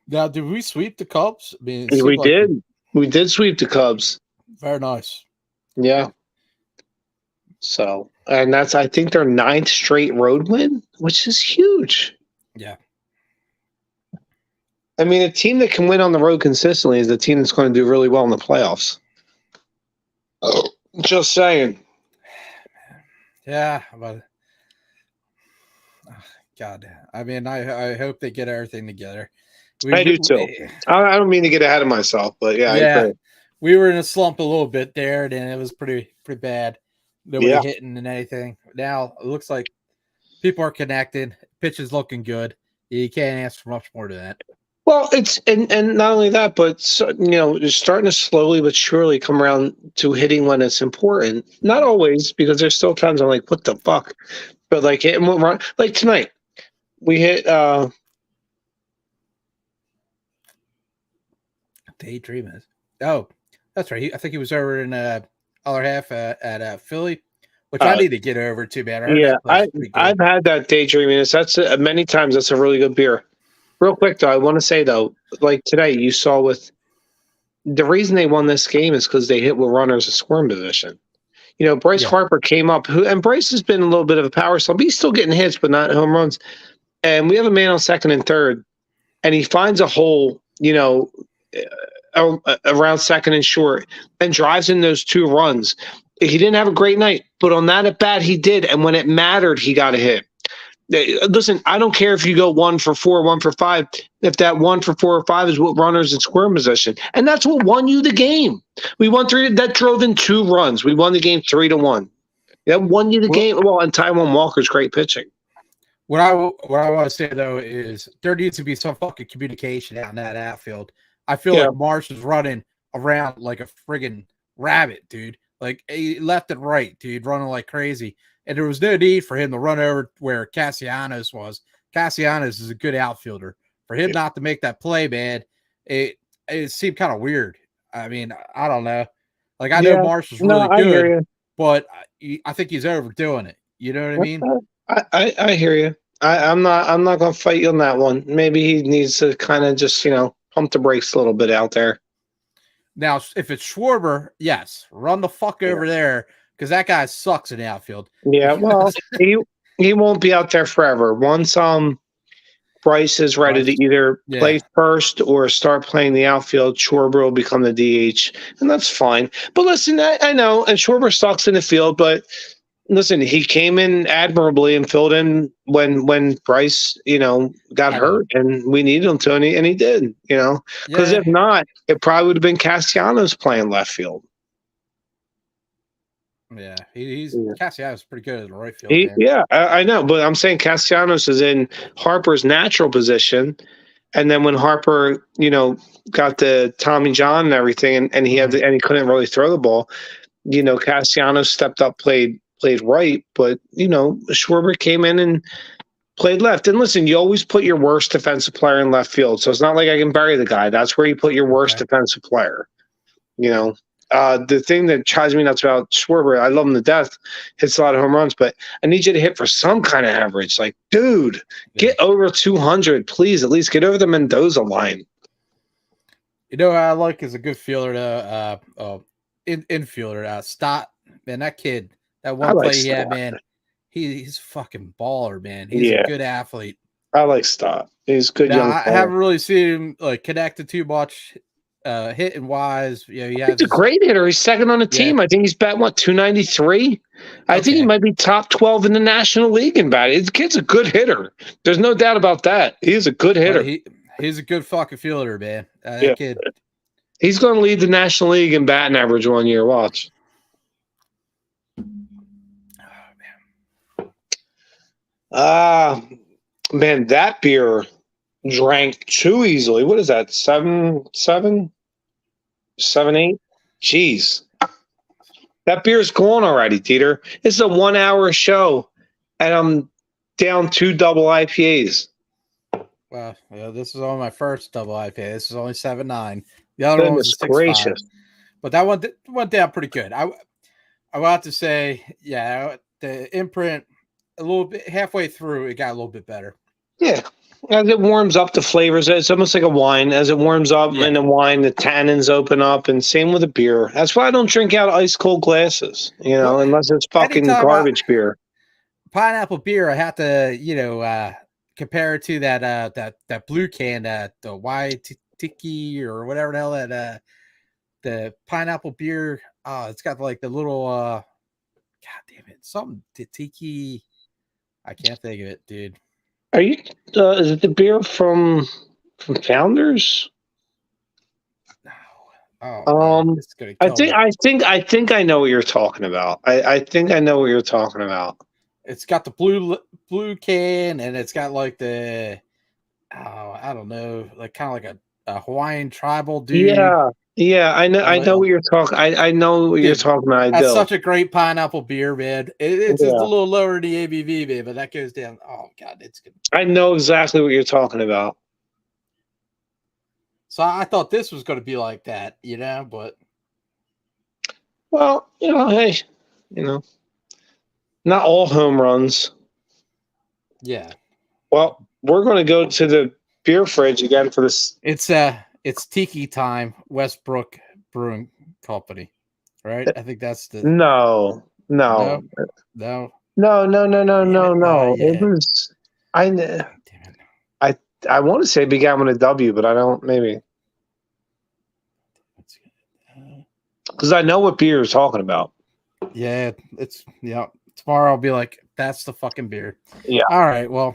Now, did we sweep the Cubs? I mean, we did. We did sweep the Cubs. Very nice. Yeah. So, and that's, I think, their 9th straight road win, which is huge. Yeah. I mean, a team that can win on the road consistently is the team that's going to do really well in the playoffs. Oh, just saying. Yeah, but God, I mean, I hope they get everything together. I do too. I don't mean to get ahead of myself, but I agree. We were in a slump a little bit there, and it was pretty bad. Nobody hitting and anything. Now it looks like people are connecting. Pitch is looking good. You can't ask for much more than that. Well, it's and not only that, but you're starting to slowly but surely come around to hitting when it's important. Not always, because there's still times I'm like, what the fuck? But like hitting what run, like tonight, we hit Daydreamers. Oh, that's right. I think he was over in other half at Philly, which I need to get over to, man. I've had that Daydreaming. That's many times. That's a really good beer. Real quick, though, I want to say, though, like today, you saw with the reason they won this game is because they hit with runners in scoring position. Bryce Harper came up, and Bryce has been a little bit of a power slump. He's still getting hits, but not home runs. And we have a man on second and third, and he finds a hole, around second and short, and drives in those 2 runs. He didn't have a great night, but on that at bat, he did. And when it mattered, he got a hit. Listen, I don't care if you go 1 for 4, 1 for 5. If that 1 for 4 or 5 is what runners in scoring position, and that's what won you the game. We won 3. That drove in 2 runs. We won the game 3-1. That won you the game. Well, and Taijuan Walker's great pitching. What I want to say though is there needs to be some fucking communication out in that outfield. I feel like Marsh is running around like a friggin' rabbit, dude. Like left and right, dude, running like crazy. And there was no need for him to run over where Castellanos was. Castellanos is a good outfielder. For him not to make that play, man, it seemed kind of weird. I mean, I don't know. Like, I know Marsh is really good, but I think he's overdoing it. You know what I mean? I hear you. I'm not going to fight you on that one. Maybe he needs to kind of just, pump the brakes a little bit out there. Now, if it's Schwarber, yes, run the fuck over there because that guy sucks in the outfield. Yeah, well, he won't be out there forever. Once Bryce is ready to either play first or start playing the outfield, Schwarber will become the DH, and that's fine. But listen, I know, and Schwarber sucks in the field, but listen, he came in admirably and filled in when Bryce, got hurt, and we needed him to, and he did, because if not, it probably would have been Castellanos playing left field. Yeah, Castellanos is pretty good in the right field. I know, but I'm saying Castellanos is in Harper's natural position, and then when Harper, got the Tommy John and everything, and he had and he couldn't really throw the ball, Castellanos stepped up, played right, but Schwarber came in and played left. And listen, you always put your worst defensive player in left field, so it's not like I can bury the guy. That's where you put your worst defensive player. The thing that drives me nuts about Schwarber, I love him to death, hits a lot of home runs, but I need you to hit for some kind of average. Like, dude, get over 200, please. At least get over the Mendoza line. I like is a good fielder infielder. Stott, man, that kid. That one play he had, man, he's a fucking baller, man. He's a good athlete. I like Stott. He's good. I haven't really seen him connected too much, hitting wise. He's a great hitter. He's second on the team. I think he's batting 293. I think he might be top 12 in the National League in batting. The kid's a good hitter. There's no doubt about that. He's a good hitter. He's a good fucking fielder, man. That kid. He's going to lead the National League in batting average 1 year. Watch. Man, that beer drank too easily. What is that? 7, 8? Jeez. That beer's gone already, DeeTer. It's a 1 hour show, and I'm down 2 double IPAs. Well, this is only my first double IPA. This is only 7.9. The other one was 6.5. Gracious. But that one went down pretty good. I want to say, the imprint, a little bit halfway through, it got a little bit better. Yeah. As it warms up, the flavors, it's almost like a wine. As it warms up in a wine, the tannins open up, and same with a beer. That's why I don't drink out of ice cold glasses, unless it's fucking garbage beer. Pineapple beer, I have to, compare it to that blue can, the Tiki or whatever the hell the pineapple beer. It's got like the little, God damn it, something Tiki. I can't think of it, dude. Are you? Is it the beer from Founders? No. Oh, I think I know what you're talking about. I think I know what you're talking about. It's got the blue can, and it's got like the I don't know, like kind of like a Hawaiian tribal dude. Yeah, I know what you're talking. I know what you're talking about. That's such a great pineapple beer, man. It's just a little lower in the ABV, man, but that goes down. Oh God, it's good. I know exactly what you're talking about. So I thought this was going to be like that, but well, hey, not all home runs. Yeah. Well, we're going to go to the beer fridge again for this. It's Tiki time, Westbrook Brewing Company, right? I think that's the... No. No. No. No. Yeah. It was. I want to say it began with a W, but I don't. Maybe because I know what beer you're talking about. Yeah, tomorrow I'll be like, that's the fucking beer. Yeah. All right. Well,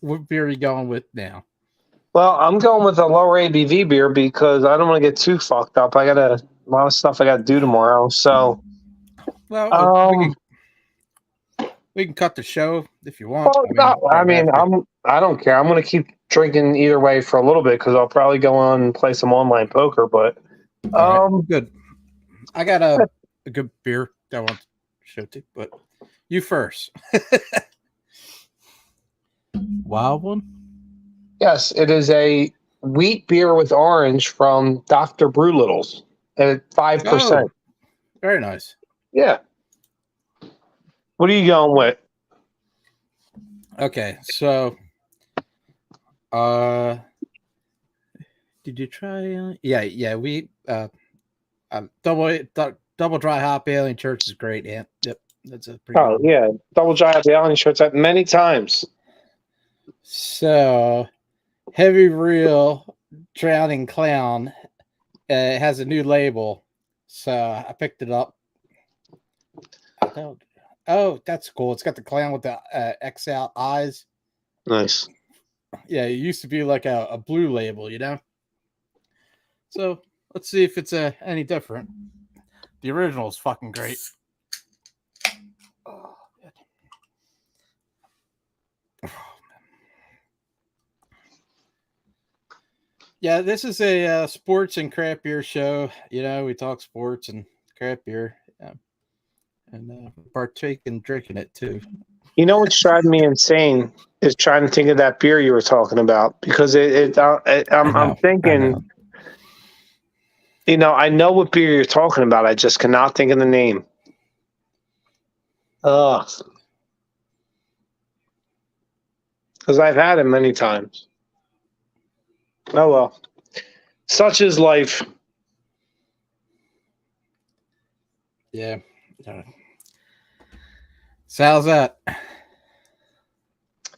what beer are you going with now? Well, I'm going with a lower ABV beer because I don't want to get too fucked up. I got a lot of stuff I got to do tomorrow. So, well, we can cut the show if you want. I don't care. I'm going to keep drinking either way for a little bit because I'll probably go on and play some online poker. But good. I got a good beer that I want to show to, but you first. Wild one? Yes, it is a wheat beer with orange from Dr. Brewlittle's at 5%. Very nice. Yeah. What are you going with? Okay, so did you try we double dry hop alien church is great. Yeah. Yep. That's a pretty good one. Yeah, double dry hop alien shirts that many times. So Heavy Real Drowning Clown has a new label. So I picked it up. Oh, that's cool. It's got the clown with the X out eyes. Nice. Yeah, it used to be like a blue label, you know? So let's see if it's any different. The original is fucking great. Oh, yeah, this is a sports and craft beer show. You know, we talk sports and craft beer. And partake in drinking it too. You know what's driving me insane is trying to think of that beer you were talking about because I'm thinking, you know, I know what beer you're talking about. I just cannot think of the name. Ugh. Because I've had it many times. Oh well. Such is life. Yeah. So how's that?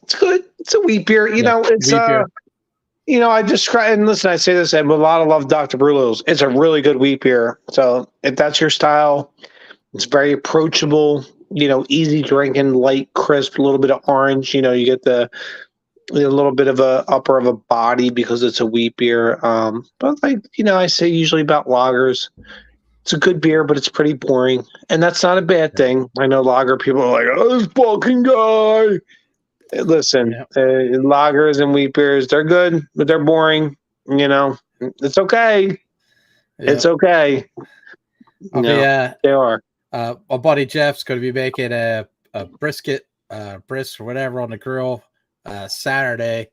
It's good. It's a wheat beer. You know, it's beer. You know, I describe and listen, I say this, I have a lot of love Dr. Brewlittle's. It's a really good wheat beer. So if that's your style, it's very approachable, you know, easy drinking, light, crisp, a little bit of orange. You know, you get a little bit of a upper of a body because it's a wheat beer. But like, you know, I say usually about lagers. It's a good beer, but it's pretty boring. And that's not a bad thing. I know lager people are like, oh, this fucking guy. Listen, lagers and wheat beers, they're good, but they're boring. You know, it's okay. Yep. It's okay. They are. My buddy Jeff's going to be making a brisket, bris or whatever on the grill Saturday.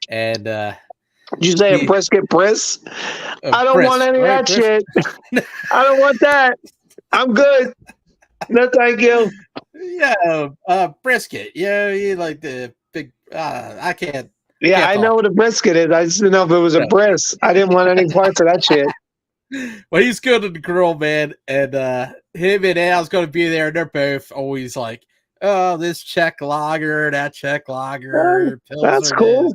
And did you say a brisket bris? I don't want any of that shit. I don't want that. I'm good. No, thank you. Yeah, brisket. Yeah, you like the big. I can't. Yeah, I know what a brisket is. I just didn't know if it was a bris. I didn't want any parts of that shit. Well, he's good at the grill, man, and him and Al's going to be there. And they're both always like, "Oh, this Czech lager, that Czech lager, that's cool.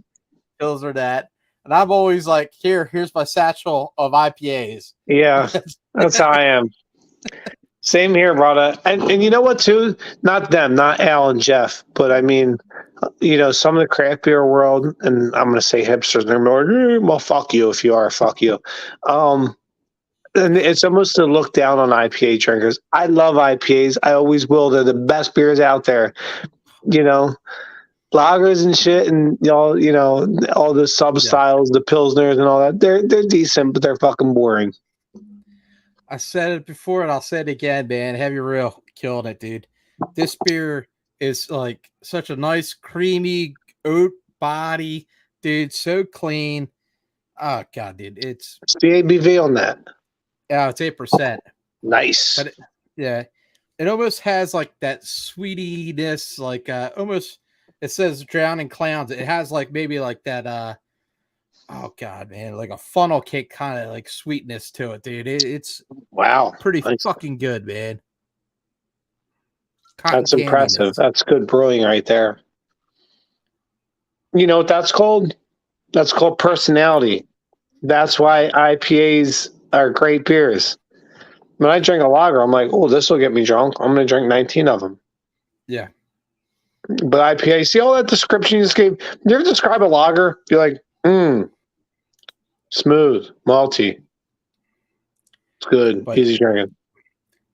Pilsner that." And I'm always like, here's my satchel of IPAs. Yeah, that's how I am. Same here, brother. And you know what, too? Not them, not Al and Jeff, but I mean, you know, some of the craft beer world, and I'm going to say hipsters, they're more, well, fuck you if you are, fuck you. And it's almost to look down on IPA drinkers. I love IPAs. I always will. They're the best beers out there. You know, lagers and shit, and all the sub styles, the pilsners and all that. They're decent, but they're fucking boring. I said it before, and I'll say it again, man. Heavy Real killing it, dude. This beer is like such a nice, creamy oat body, dude. So clean. Oh god, dude, it's the ABV on that. Yeah, it's 8%. Nice. But it almost has like that sweetiness, like almost. It says drowning clowns. It has like maybe like that. Oh god, man, like a funnel cake kind of like sweetness to it, dude. It's wow, pretty fucking good, man. That's impressive. That's good brewing right there. You know what that's called? That's called personality. That's why IPAs are great beers. When I drink a lager, I'm like, oh, this will get me drunk. I'm going to drink 19 of them. Yeah. But IPA, see all that description you just gave? You ever describe a lager? You're like, smooth, malty. It's good, but easy drinking.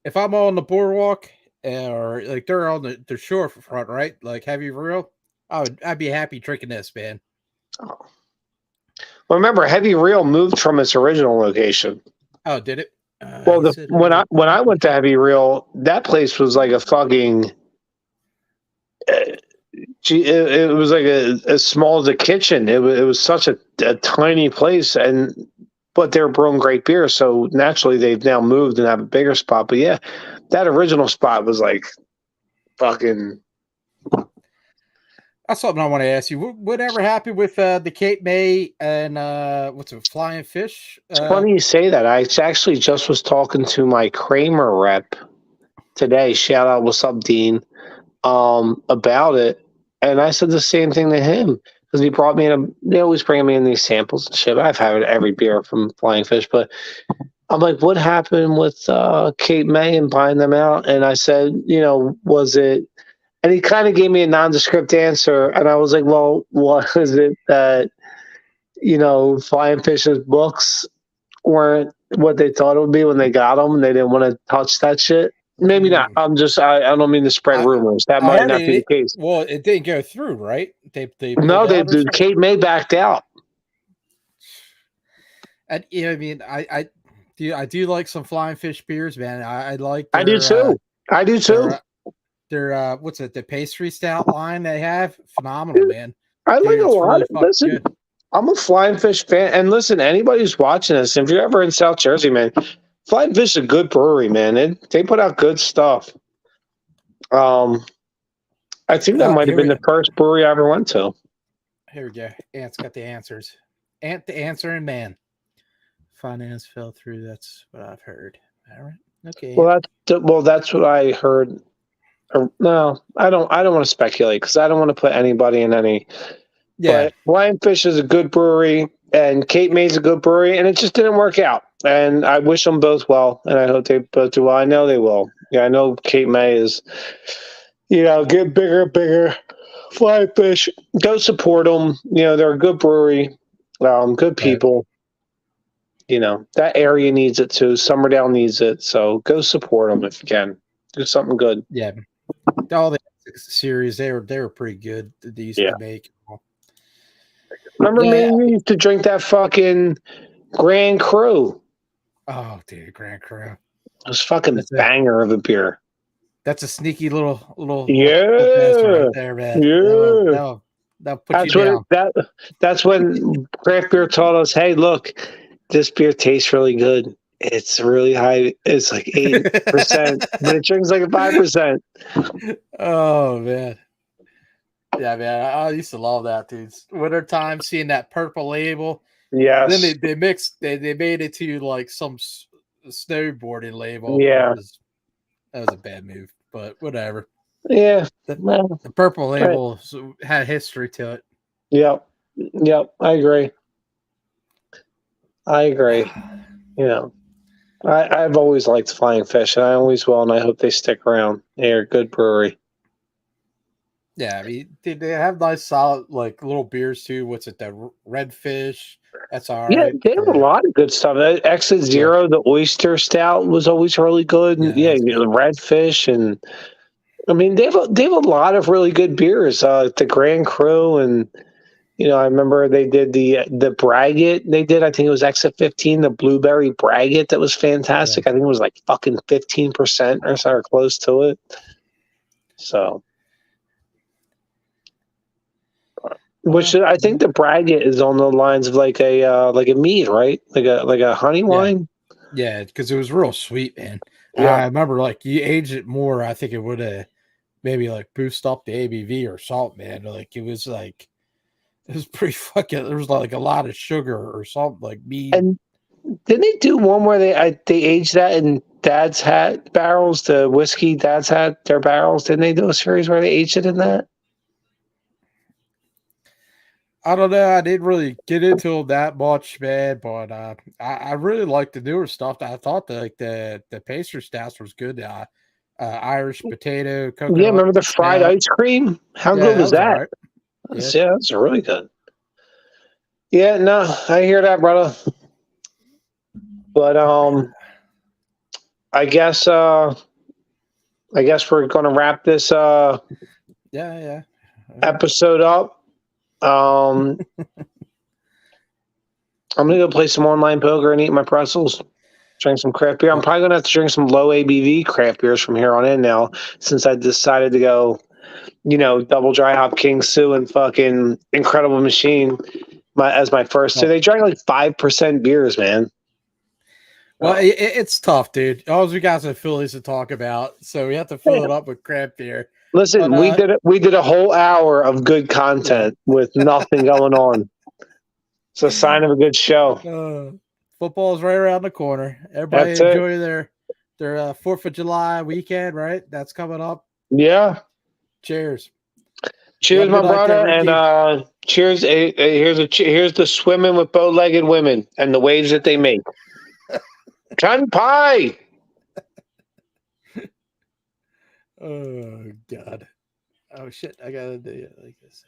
If I'm on the boardwalk or like they're on the shore front, right? Like Heavy Real, I'd be happy drinking this, man. Oh. Well, remember, Heavy Real moved from its original location. Oh, did it? Well, when I went to Heavy Real, that place was like a fucking. It was like as small as a kitchen. It was such a tiny place, but they were brewing great beer. So naturally, they've now moved and have a bigger spot. But yeah, that original spot was like fucking. That's something I want to ask you. Whatever happened with the Cape May and what's it, Flying Fish? It's funny you say that. I actually just was talking to my Kramer rep today. Shout out, what's up, Dean? About it, and I said the same thing to him because he brought me in. They always bring me in these samples and shit. I've had every beer from Flying Fish, but I'm like, what happened with Cape May and buying them out? And I said, was it? And he kind of gave me a nondescript answer, and I was like, well, what is it that Flying Fish's books weren't what they thought it would be when they got them, and they didn't want to touch that shit? Maybe not. I don't mean to spread rumors. That might not be the case. Well, it didn't go through, right? The Cape May backed out. And I do like some Flying Fish beers, man. I like. I do too. Their what's it? The pastry stout line they have, phenomenal, man. I like a lot. Listen, I'm a Flying Fish fan, and listen, anybody who's watching this, if you're ever in South Jersey, man. Flying Fish is a good brewery, man. They put out good stuff. I think that might have been the first brewery I ever went to. Here we go. Ant's got the answers. Ant the answer, and man, finance fell through. That's what I've heard. All right. Okay. Well, that's what I heard. No, I don't want to speculate because I don't want to put anybody in any. Yeah. But Flying Fish is a good brewery, and Cape May's a good brewery, and it just didn't work out. And I wish them both well, and I hope they both do well. I know they will. Yeah, I know Cape May is, get bigger. Flying Fish, go support them. They're a good brewery, good people. Right. That area needs it too. Summerdale needs it, so go support them if you can. Do something good. Yeah, all the series they were pretty good. They used to make. Remember me? We used to drink that fucking Grand Cru. Oh, dude, Grand Cru. It was fucking banger of a beer. That's a sneaky little right there, man. Yeah. That'll put you down. That's when craft beer taught us, hey, look, this beer tastes really good. It's really high. It's like 8%, but it drinks like a 5%. Oh, man. Yeah, man. I used to love that, dude. Winter time, seeing that purple label. Yes. Then they mixed. They made it to like some snowboarding label. Yeah, that was a bad move, but whatever. Yeah, the purple label had history to it. Yep. I agree. I've always liked Flying Fish, and I always will, and I hope they stick around. They're a good brewery. Yeah, I mean, they have nice, solid, like little beers too. What's it? The Redfish. That's all right. Yeah, they have a lot of good stuff. Exit Zero, the Oyster Stout was always really good. Yeah, the Redfish, and I mean they have a lot of really good beers. The Grand Cru, and I remember they did the Braggot. They did, I think it was Exit 15, the Blueberry Braggot. That was fantastic. I think it was like fucking 15% or so, or close to it. So. Which I think the Braggot is on the lines of like a mead, right? Like a honey wine. Yeah, because it was real sweet, man. Yeah. I remember like you aged it more. I think it would have maybe like boosted up the ABV or salt, man. Like it was pretty fucking. There was like a lot of sugar or something like mead. And didn't they do one where they aged that in Dad's Hat barrels, the whiskey Dad's Hat, their barrels? Didn't they do a series where they aged it in that? I don't know. I didn't really get into it that much, man. But I really like the newer stuff. I thought the pastry stouts was good. Irish potato, coconut. Yeah, remember the fried ice cream? How good was that? Right. Yeah, that's really good. Yeah, no, I hear that, brother. But I guess we're gonna wrap this episode up. I'm gonna go play some online poker and eat my pretzels. Drink some craft beer. I'm probably gonna have to drink some low ABV craft beers from here on in now, since I decided to go, double dry hop King Sue and fucking Incredible Machine as my first. So they drank like 5% beers, man. Well, it's tough, dude. All we got is Phillies to talk about, so we have to fill it up with craft beer. Listen, we did a whole hour of good content with nothing going on. It's a sign of a good show. Football's right around the corner. Everybody enjoy their 4th of July weekend, right? That's coming up. Yeah. Cheers. Cheers, my brother, and cheers. Here's the swimming with bow-legged women and the waves that they make. Chun pie. Oh God. Oh shit. I gotta do it like this.